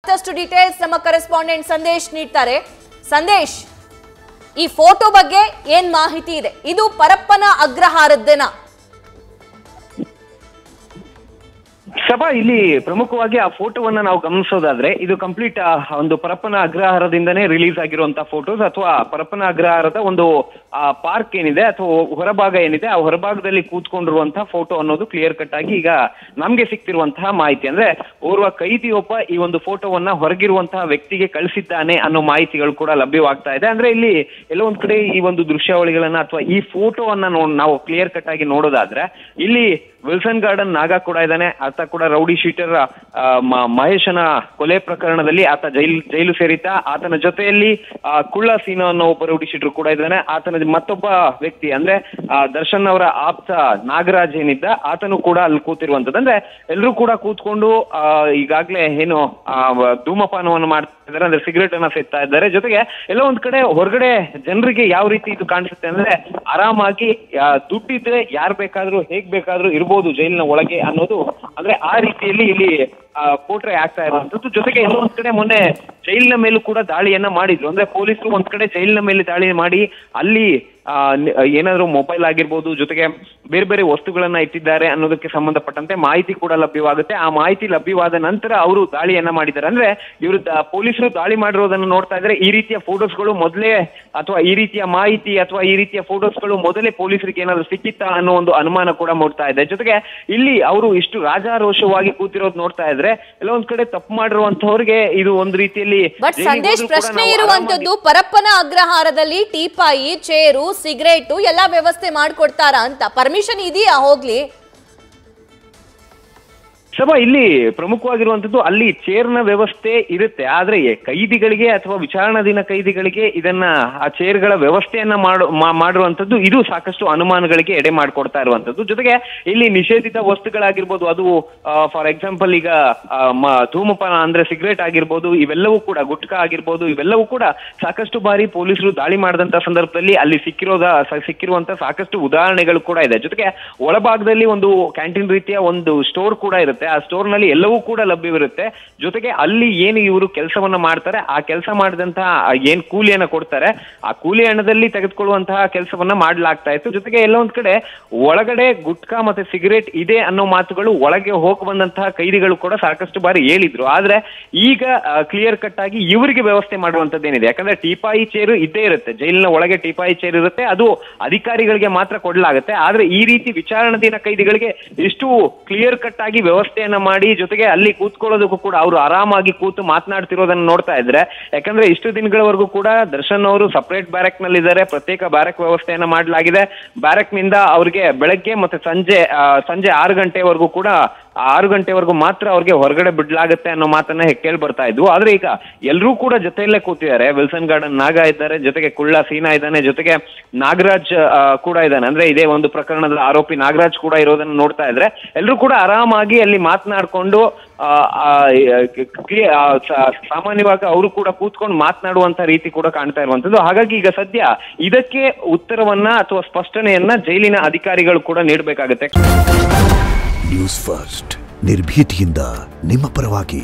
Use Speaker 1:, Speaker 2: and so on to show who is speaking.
Speaker 1: ಮತ್ತಷ್ಟು ಡೀಟೇಲ್ಸ್ ನಮ್ಮ ಕರೆಸ್ಪಾಂಡೆಂಟ್ ಸಂದೇಶ್ ನೀಡ್ತಾರೆ. ಸಂದೇಶ್, ಈ ಫೋಟೋ ಬಗ್ಗೆ ಏನ್ ಮಾಹಿತಿ ಇದೆ? ಇದು ಪರಪ್ಪನ ಅಗ್ರಹಾರದ್ದೇನಾ?
Speaker 2: ಸಭಾ, ಇಲ್ಲಿ ಪ್ರಮುಖವಾಗಿ ಆ ಫೋಟೋವನ್ನ ನಾವು ಗಮನಿಸೋದಾದ್ರೆ ಇದು ಕಂಪ್ಲೀಟ್ ಒಂದು ಪರಪ್ಪನ ಅಗ್ರಹಾರದಿಂದನೇ ರಿಲೀಸ್ ಆಗಿರುವಂತಹ ಫೋಟೋಸ್ ಅಥವಾ ಪರಪ್ಪನ ಅಗ್ರಹಾರದ ಒಂದು ಪಾರ್ಕ್ ಏನಿದೆ ಅಥವಾ ಹೊರಭಾಗ ಏನಿದೆ ಆ ಹೊರಭಾಗದಲ್ಲಿ ಕೂತ್ಕೊಂಡಿರುವಂತಹ ಫೋಟೋ ಅನ್ನೋದು ಕ್ಲಿಯರ್ ಕಟ್ ಆಗಿ ಈಗ ನಮ್ಗೆ ಸಿಕ್ತಿರುವಂತಹ ಮಾಹಿತಿ. ಅಂದ್ರೆ ಓರ್ವ ಕೈದಿಯೊಬ್ಬ ಈ ಒಂದು ಫೋಟೋವನ್ನ ಹೊರಗಿರುವಂತಹ ವ್ಯಕ್ತಿಗೆ ಕಳಿಸಿದ್ದಾನೆ ಅನ್ನೋ ಮಾಹಿತಿಗಳು ಕೂಡ ಲಭ್ಯವಾಗ್ತಾ ಇದೆ. ಅಂದ್ರೆ ಇಲ್ಲಿ ಎಲ್ಲೋ ಒಂದ್ ಕಡೆ ಈ ಒಂದು ದೃಶ್ಯಾವಳಿಗಳನ್ನ ಅಥವಾ ಈ ಫೋಟೋವನ್ನ ನಾವು ಕ್ಲಿಯರ್ ಕಟ್ ಆಗಿ ನೋಡೋದಾದ್ರೆ ಇಲ್ಲಿ ವಿಲ್ಸನ್ ಗಾರ್ಡನ್ ನಾಗ ಕೂಡ ಇದ್ದಾನೆ. ಆತ ಕೂಡ ರೌಡಿ ಶೀಟರ್ ಮಹೇಶನ ಕೊಲೆ ಪ್ರಕರಣದಲ್ಲಿ ಆತ ಜೈಲು ಸೇರಿದ್ದ. ಆತನ ಜೊತೆಯಲ್ಲಿ ಕುಳ್ಳ ಸೀನಾ ಅನ್ನೋ ಒಬ್ಬ ರೌಡಿ ಶೀಟರ್ ಕೂಡ ಇದ್ದಾನೆ. ಆತನ ಮತ್ತೊಬ್ಬ ವ್ಯಕ್ತಿ ಅಂದ್ರೆ ದರ್ಶನ್ ಅವರ ಆಪ್ತ ನಾಗರಾಜ್ ಏನಿದ್ದ ಆತನು ಕೂಡ ಅಲ್ಲಿ ಕೂತಿರುವಂತದ್ದು. ಅಂದ್ರೆ ಎಲ್ಲರೂ ಕೂಡ ಕೂತ್ಕೊಂಡು ಈಗಾಗ್ಲೇ ಏನು ಧೂಮಪಾನವನ್ನು ಮಾಡ್ತಾ ಇದ್ದಾರೆ, ಅಂದ್ರೆ ಸಿಗರೇಟ್ ಅನ್ನ ಸೇರ್ತಾ ಇದ್ದಾರೆ. ಜೊತೆಗೆ ಎಲ್ಲ ಒಂದ್ ಕಡೆ ಹೊರಗಡೆ ಜನರಿಗೆ ಯಾವ ರೀತಿ ಇದು ಕಾಣಿಸುತ್ತೆ ಅಂದ್ರೆ ಆರಾಮಾಗಿ ದುಡ್ಡಿದ್ರೆ ಯಾರು ಬೇಕಾದ್ರೂ ಹೇಗ್ ಬೇಕಾದ್ರೂ ಇರ್ಬೋದು ಜೈಲಿನ ಒಳಗೆ ಅನ್ನೋದು, ಅಂದ್ರೆ ಆ ರೀತಿಯಲ್ಲಿ ಇಲ್ಲಿ ಪೋಟ್ರೆ ಆಗ್ತಾ ಇರುವಂತದ್ದು. ಜೊತೆಗೆ ಎಲ್ಲೋ ಒಂದ್ ಕಡೆ ಮೊನ್ನೆ ಜೈಲಿನ ಮೇಲೂ ಕೂಡ ದಾಳಿಯನ್ನ ಮಾಡಿದ್ರು. ಅಂದ್ರೆ ಪೊಲೀಸರು ಒಂದ್ ಕಡೆ ಜೈಲಿನ ಮೇಲೆ ದಾಳಿ ಮಾಡಿ ಅಲ್ಲಿ ಏನಾದ್ರು ಮೊಬೈಲ್ ಆಗಿರ್ಬೋದು, ಜೊತೆಗೆ ಬೇರೆ ಬೇರೆ ವಸ್ತುಗಳನ್ನ ಇಟ್ಟಿದ್ದಾರೆ ಅನ್ನೋದಕ್ಕೆ ಸಂಬಂಧಪಟ್ಟಂತೆ ಮಾಹಿತಿ ಕೂಡ ಲಭ್ಯವಾಗುತ್ತೆ. ಆ ಮಾಹಿತಿ ಲಭ್ಯವಾದ ನಂತರ ಅವರು ದಾಳಿಯನ್ನ ಮಾಡಿದ್ದಾರೆ. ಅಂದ್ರೆ ಇವರು ಪೊಲೀಸರು ದಾಳಿ ಮಾಡಿರೋದನ್ನ ನೋಡ್ತಾ ಇದ್ರೆ ಈ ರೀತಿಯ ಫೋಟೋಸ್ಗಳು ಮೊದಲೇ ಅಥವಾ ಈ ರೀತಿಯ ಮಾಹಿತಿ ಅಥವಾ ಈ ರೀತಿಯ ಫೋಟೋಸ್ಗಳು ಮೊದಲೇ ಪೊಲೀಸರಿಗೆ ಏನಾದ್ರು ಸಿಕ್ಕಿತ್ತಾ ಅನ್ನೋ ಒಂದು ಅನುಮಾನ ಕೂಡ ಮೂಡ್ತಾ ಇದೆ. ಜೊತೆಗೆ ಇಲ್ಲಿ ಅವರು ಇಷ್ಟು ರಾಜಾರೋಷವಾಗಿ ಕೂತಿರೋದು ನೋಡ್ತಾ ಇದ್ರೆ ಎಲ್ಲ ಒಂದ್ ಕಡೆ ತಪ್ಪು ಮಾಡಿರುವಂತವ್ರಿಗೆ ಇದು ಒಂದ್ ರೀತಿಯಲ್ಲಿ.
Speaker 1: ಬಟ್ ಸಂದೇಶ್, ಪ್ರಶ್ನೆ ಇರುವಂತದ್ದು ಪರಪ್ಪನ ಅಗ್ರಹಾರದಲ್ಲಿ ಟೀಪಾಯಿ, ಚೇರು, ಸಿಗರೇಟು ಎಲ್ಲಾ ವ್ಯವಸ್ಥೆ ಮಾಡ್ಕೊಡ್ತಾರಾ ಅಂತ ಪರ್ಮಿಷನ್ ಇದೆಯಾ ಹೋಗ್ಲಿ?
Speaker 2: ಸಭಾ, ಇಲ್ಲಿ ಪ್ರಮುಖವಾಗಿರುವಂತದ್ದು ಅಲ್ಲಿ ಚೇರ್ನ ವ್ಯವಸ್ಥೆ ಇರುತ್ತೆ. ಆದ್ರೆ ಕೈದಿಗಳಿಗೆ ಅಥವಾ ವಿಚಾರಣಾಧೀನ ಕೈದಿಗಳಿಗೆ ಇದನ್ನ ಆ ಚೇರ್ಗಳ ವ್ಯವಸ್ಥೆಯನ್ನ ಮಾಡುವಂತದ್ದು ಇದು ಸಾಕಷ್ಟು ಅನುಮಾನಗಳಿಗೆ ಎಡೆ ಮಾಡಿಕೊಡ್ತಾ ಇರುವಂತದ್ದು. ಜೊತೆಗೆ ಇಲ್ಲಿ ನಿಷೇಧಿತ ವಸ್ತುಗಳಾಗಿರ್ಬೋದು, ಅದು ಫಾರ್ ಎಕ್ಸಾಂಪಲ್ ಈಗ ಧೂಮಪಾನ ಅಂದ್ರೆ ಸಿಗರೇಟ್ ಆಗಿರ್ಬೋದು, ಇವೆಲ್ಲವೂ ಕೂಡ ಗುಟ್ಕಾ ಆಗಿರ್ಬೋದು, ಇವೆಲ್ಲವೂ ಕೂಡ ಸಾಕಷ್ಟು ಬಾರಿ ಪೊಲೀಸರು ದಾಳಿ ಮಾಡಿದಂತ ಸಂದರ್ಭದಲ್ಲಿ ಅಲ್ಲಿ ಸಿಕ್ಕಿರುವಂತ ಸಾಕಷ್ಟು ಉದಾಹರಣೆಗಳು ಕೂಡ ಇದೆ. ಜೊತೆಗೆ ಒಳಭಾಗದಲ್ಲಿ ಒಂದು ಕ್ಯಾಂಟೀನ್ ರೀತಿಯ ಒಂದು ಸ್ಟೋರ್ ಕೂಡ ಇರುತ್ತೆ. ಆ ಸ್ಟೋರ್ ನಲ್ಲಿ ಎಲ್ಲವೂ ಕೂಡ ಲಭ್ಯವಿರುತ್ತೆ. ಜೊತೆಗೆ ಅಲ್ಲಿ ಏನು ಇವರು ಕೆಲಸವನ್ನ ಮಾಡ್ತಾರೆ, ಆ ಕೆಲಸ ಮಾಡಿದಂತಹ ಏನ್ ಕೂಲಿಯನ್ನ ಕೊಡ್ತಾರೆ, ಆ ಕೂಲಿ ಹಣದಲ್ಲಿ ತೆಗೆದುಕೊಳ್ಳುವಂತಹ ಕೆಲಸವನ್ನ ಮಾಡ್ಲಾಗ್ತಾ ಇತ್ತು. ಜೊತೆಗೆ ಎಲ್ಲ ಒಂದ್ ಕಡೆ ಒಳಗಡೆ ಗುಟ್ಕಾ ಮತ್ತೆ ಸಿಗರೇಟ್ ಇದೆ ಅನ್ನೋ ಮಾತುಗಳು ಒಳಗೆ ಹೋಗಿ ಬಂದಂತಹ ಕೈದಿಗಳು ಕೂಡ ಸಾಕಷ್ಟು ಬಾರಿ ಹೇಳಿದ್ರು. ಆದ್ರೆ ಈಗ ಕ್ಲಿಯರ್ ಕಟ್ ಆಗಿ ಇವರಿಗೆ ವ್ಯವಸ್ಥೆ ಮಾಡುವಂತದ್ದೇನಿದೆ, ಯಾಕಂದ್ರೆ ಟೀಪಾಯಿ ಚೇರು ಇದ್ದೇ ಇರುತ್ತೆ, ಜೈಲಿನ ಒಳಗೆ ಟೀಪಾಯಿ ಚೇರ್ ಇರುತ್ತೆ, ಅದು ಅಧಿಕಾರಿಗಳಿಗೆ ಮಾತ್ರ ಕೊಡಲಾಗುತ್ತೆ. ಆದ್ರೆ ಈ ರೀತಿ ವಿಚಾರಣಾಧೀನ ಕೈದಿಗಳಿಗೆ ಇಷ್ಟು ಕ್ಲಿಯರ್ ಕಟ್ ಆಗಿ ವ್ಯವಸ್ಥೆಯನ್ನ ಮಾಡಿ ಜೊತೆಗೆ ಅಲ್ಲಿ ಕೂತ್ಕೊಳ್ಳೋದಕ್ಕೂ ಕೂಡ ಅವರು ಆರಾಮಾಗಿ ಕೂತು ಮಾತನಾಡ್ತಿರೋದನ್ನ ನೋಡ್ತಾ ಇದ್ರೆ, ಯಾಕಂದ್ರೆ ಇಷ್ಟು ದಿನಗಳವರೆಗೂ ಕೂಡ ದರ್ಶನ್ ಅವರು ಸಪರೇಟ್ ಬ್ಯಾರಕ್ ನಲ್ಲಿ ಇದ್ದಾರೆ, ಪ್ರತ್ಯೇಕ ಬ್ಯಾರಕ್ ವ್ಯವಸ್ಥೆಯನ್ನ ಮಾಡಲಾಗಿದೆ. ಬ್ಯಾರಕ್ ನಿಂದ ಅವ್ರಿಗೆ ಬೆಳಗ್ಗೆ ಮತ್ತೆ ಸಂಜೆ 6 ಗಂಟೆವರೆಗೂ ಕೂಡ 6 ಗಂಟೆವರೆಗೂ ಮಾತ್ರ ಅವ್ರಿಗೆ ಹೊರಗಡೆ ಬಿಡ್ಲಾಗುತ್ತೆ ಅನ್ನೋ ಮಾತನ್ನ ಕೇಳಿ ಬರ್ತಾ ಇದ್ವು. ಆದ್ರೆ ಈಗ ಎಲ್ಲರೂ ಕೂಡ ಜೊತೆಯಲ್ಲೇ ಕೂತಿದ್ದಾರೆ. ವಿಲ್ಸನ್ ಗಾರ್ಡನ್ ನಾಗ ಇದ್ದಾರೆ, ಜೊತೆಗೆ ಕುಳ್ಳ ಸೀನಾ ಇದ್ದಾನೆ, ಜೊತೆಗೆ ನಾಗರಾಜ್ ಕೂಡ ಇದ್ದಾನೆ. ಅಂದ್ರೆ ಇದೇ ಒಂದು ಪ್ರಕರಣದ ಆರೋಪಿ ನಾಗರಾಜ್ ಕೂಡ ಇರೋದನ್ನ ನೋಡ್ತಾ ಇದ್ರೆ ಎಲ್ಲರೂ ಕೂಡ ಆರಾಮಾಗಿ ಅಲ್ಲಿ ಮಾತನಾಡ್ಕೊಂಡು ಸಾಮಾನ್ಯವಾಗಿ ಅವರು ಕೂಡ ಕೂತ್ಕೊಂಡು ಮಾತನಾಡುವಂತ ರೀತಿ ಕೂಡ ಕಾಣ್ತಾ ಇರುವಂತದ್ದು. ಹಾಗಾಗಿ ಈಗ ಸದ್ಯ ಇದಕ್ಕೆ ಉತ್ತರವನ್ನ ಅಥವಾ ಸ್ಪಷ್ಟನೆಯನ್ನ ಜೈಲಿನ ಅಧಿಕಾರಿಗಳು ಕೂಡ ನೀಡಬೇಕಾಗುತ್ತೆ.
Speaker 3: ನ್ಯೂಸ್ ಫಸ್ಟ್, ನಿರ್ಭೀತಿಯಿಂದ ನಿಮ್ಮ ಪರವಾಗಿ.